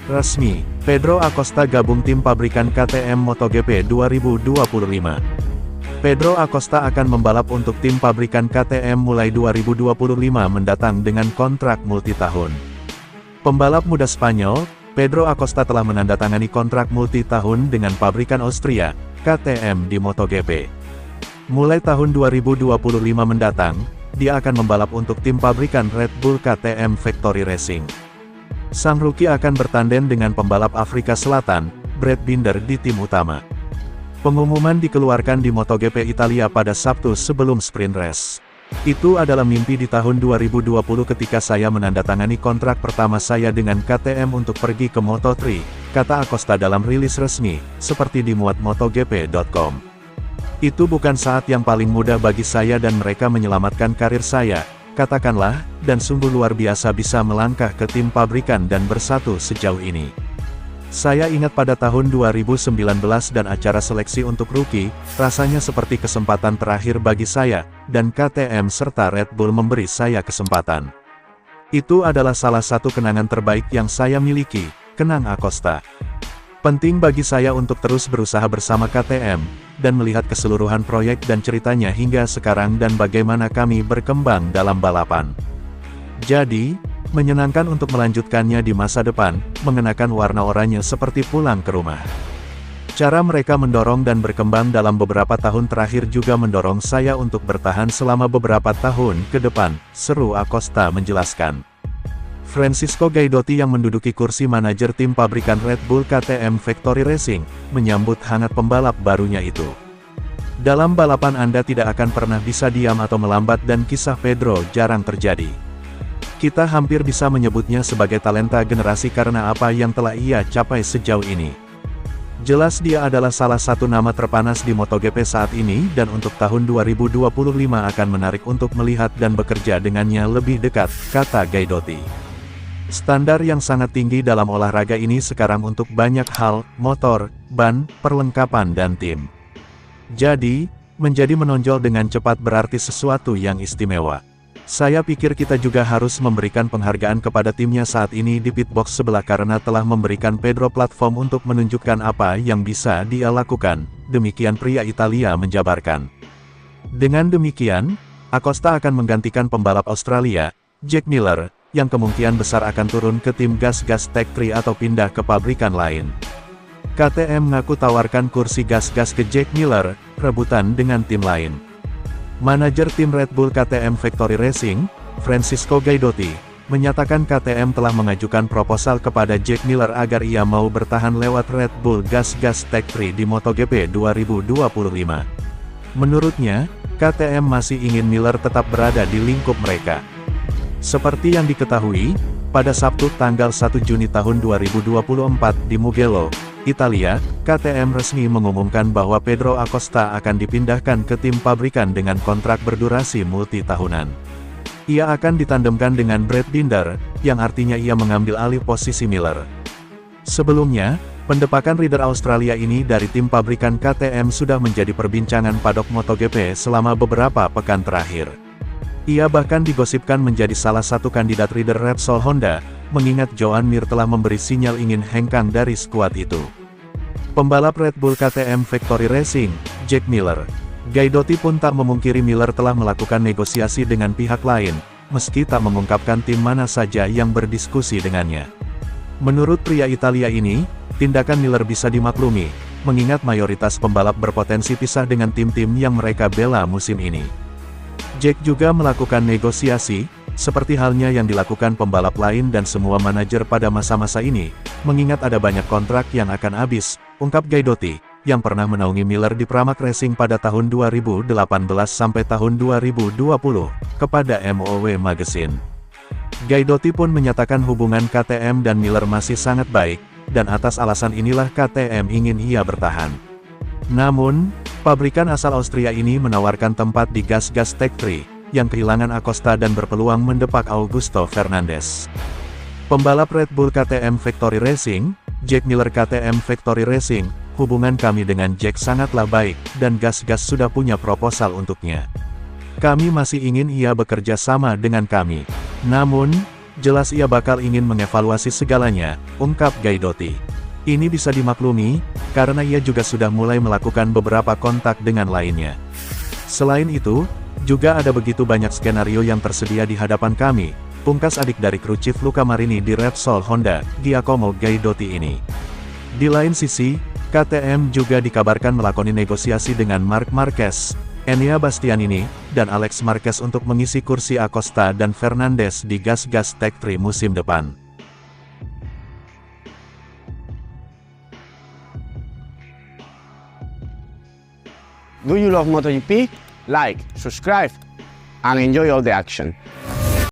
Resmi, Pedro Acosta gabung tim pabrikan KTM MotoGP 2025. Pedro Acosta akan membalap untuk tim pabrikan KTM mulai 2025 mendatang dengan kontrak multitahun. Pembalap muda Spanyol, Pedro Acosta telah menandatangani kontrak multitahun dengan pabrikan Austria, KTM di MotoGP. Mulai tahun 2025 mendatang, dia akan membalap untuk tim pabrikan Red Bull KTM Factory Racing. Sang rookie akan bertandem dengan pembalap Afrika Selatan, Brad Binder di tim utama. Pengumuman dikeluarkan di MotoGP Italia pada Sabtu sebelum sprint race. Itu adalah mimpi di tahun 2020 ketika saya menandatangani kontrak pertama saya dengan KTM untuk pergi ke Moto3, kata Acosta dalam rilis resmi, seperti dimuat MotoGP.com. Itu bukan saat yang paling mudah bagi saya dan mereka menyelamatkan karir saya, katakanlah, dan sungguh luar biasa bisa melangkah ke tim pabrikan dan bersatu sejauh ini. Saya ingat pada tahun 2019 dan acara seleksi untuk rookie, rasanya seperti kesempatan terakhir bagi saya, dan KTM serta Red Bull memberi saya kesempatan. Itu adalah salah satu kenangan terbaik yang saya miliki, kenang Acosta. Penting bagi saya untuk terus berusaha bersama KTM, dan melihat keseluruhan proyek dan ceritanya hingga sekarang dan bagaimana kami berkembang dalam balapan. Jadi, menyenangkan untuk melanjutkannya di masa depan, mengenakan warna oranye seperti pulang ke rumah. Cara mereka mendorong dan berkembang dalam beberapa tahun terakhir juga mendorong saya untuk bertahan selama beberapa tahun ke depan, seru Acosta menjelaskan. Francisco Gaidotti yang menduduki kursi manajer tim pabrikan Red Bull KTM Factory Racing, menyambut hangat pembalap barunya itu. Dalam balapan Anda tidak akan pernah bisa diam atau melambat dan kisah Pedro jarang terjadi. Kita hampir bisa menyebutnya sebagai talenta generasi karena apa yang telah ia capai sejauh ini. Jelas dia adalah salah satu nama terpanas di MotoGP saat ini dan untuk tahun 2025 akan menarik untuk melihat dan bekerja dengannya lebih dekat, kata Gaidotti. Standar yang sangat tinggi dalam olahraga ini sekarang untuk banyak hal, motor, ban, perlengkapan dan tim. Jadi, menjadi menonjol dengan cepat berarti sesuatu yang istimewa. Saya pikir kita juga harus memberikan penghargaan kepada timnya saat ini di pitbox sebelah karena telah memberikan Pedro platform untuk menunjukkan apa yang bisa dia lakukan, demikian pria Italia menjabarkan. Dengan demikian, Acosta akan menggantikan pembalap Australia, Jack Miller, yang kemungkinan besar akan turun ke tim Gas-Gas Tech 3 atau pindah ke pabrikan lain. KTM mengaku tawarkan kursi Gas-Gas ke Jack Miller, rebutan dengan tim lain. Manajer tim Red Bull KTM Factory Racing, Francisco Gaidotti, menyatakan KTM telah mengajukan proposal kepada Jack Miller agar ia mau bertahan lewat Red Bull Gas-Gas Tech 3 di MotoGP 2025. Menurutnya, KTM masih ingin Miller tetap berada di lingkup mereka. Seperti yang diketahui, pada Sabtu tanggal 1 Juni tahun 2024 di Mugello, Italia, KTM resmi mengumumkan bahwa Pedro Acosta akan dipindahkan ke tim pabrikan dengan kontrak berdurasi multi-tahunan. Ia akan ditandemkan dengan Brad Binder, yang artinya ia mengambil alih posisi Miller. Sebelumnya, pendepakan rider Australia ini dari tim pabrikan KTM sudah menjadi perbincangan padok MotoGP selama beberapa pekan terakhir. Ia bahkan digosipkan menjadi salah satu kandidat rider Repsol Honda, mengingat Joan Mir telah memberi sinyal ingin hengkang dari skuad itu. Pembalap Red Bull KTM Factory Racing, Jack Miller. Gaidotti pun tak memungkiri Miller telah melakukan negosiasi dengan pihak lain, meski tak mengungkapkan tim mana saja yang berdiskusi dengannya. Menurut pria Italia ini, tindakan Miller bisa dimaklumi, mengingat mayoritas pembalap berpotensi pisah dengan tim-tim yang mereka bela musim ini. Jack juga melakukan negosiasi, seperti halnya yang dilakukan pembalap lain dan semua manajer pada masa-masa ini, mengingat ada banyak kontrak yang akan habis, ungkap Gaidotti, yang pernah menaungi Miller di Pramac Racing pada tahun 2018 sampai tahun 2020, kepada MOW Magazine. Gaidotti pun menyatakan hubungan KTM dan Miller masih sangat baik, dan atas alasan inilah KTM ingin ia bertahan. Namun, pabrikan asal Austria ini menawarkan tempat di Gas-Gas Tech 3, yang kehilangan Acosta dan berpeluang mendepak Augusto Fernandez. Pembalap Red Bull KTM Factory Racing, Jack Miller KTM Factory Racing, hubungan kami dengan Jack sangatlah baik, dan Gas-Gas sudah punya proposal untuknya. Kami masih ingin ia bekerja sama dengan kami. Namun, Jelas ia bakal ingin mengevaluasi segalanya, ungkap Gaidotti. Ini bisa dimaklumi, karena ia juga sudah mulai melakukan beberapa kontak dengan lainnya. Selain itu, juga ada begitu banyak skenario yang tersedia di hadapan kami, pungkas adik dari kru Chief Luca Marini di Repsol Honda, Giacomo Gaidotti ini. Di lain sisi, KTM juga dikabarkan melakoni negosiasi dengan Marc Marquez, Enea Bastianini, dan Alex Marquez untuk mengisi kursi Acosta dan Fernandez di gas-gas Tech 3 musim depan. Do you love MotoGP? Like, subscribe, and enjoy all the action.